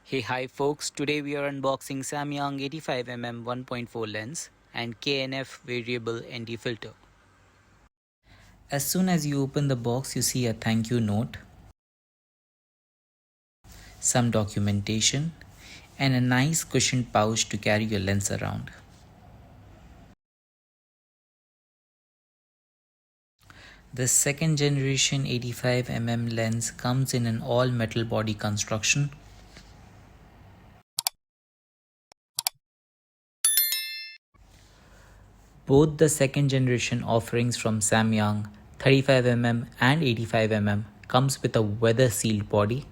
Hey hi folks, today we are unboxing Samyang 85mm 1.4 lens and KNF variable ND filter. As soon as you open the box, you see a thank you note, some documentation, and a nice cushioned pouch to carry your lens around. The second generation 85mm lens comes in an all metal body construction. Both the second generation offerings from Samyang 35mm and 85mm comes with a weather sealed body.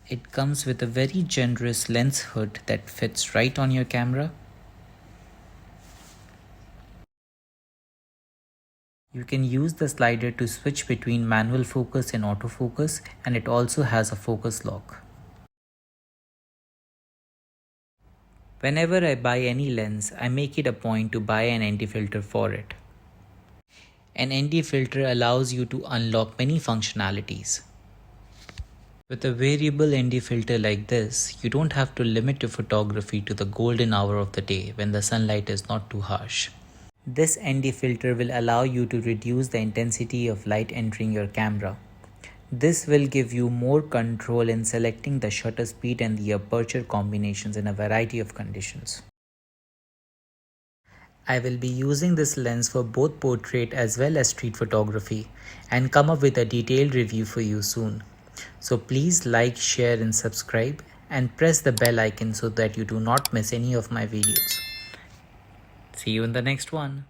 It comes with a very generous lens hood that fits right on your camera. You can use the slider to switch between manual focus and autofocus, and it also has a focus lock. Whenever I buy any lens, I make it a point to buy an ND filter for it. An ND filter allows you to unlock many functionalities. With a variable ND filter like this, you don't have to limit your photography to the golden hour of the day when the sunlight is not too harsh. This ND filter will allow you to reduce the intensity of light entering your camera. This will give you more control in selecting the shutter speed and the aperture combinations in a variety of conditions. I will be using this lens for both portrait as well as street photography and come up with a detailed review for you soon. So please like, share and subscribe and press the bell icon so that you do not miss any of my videos. See you in the next one.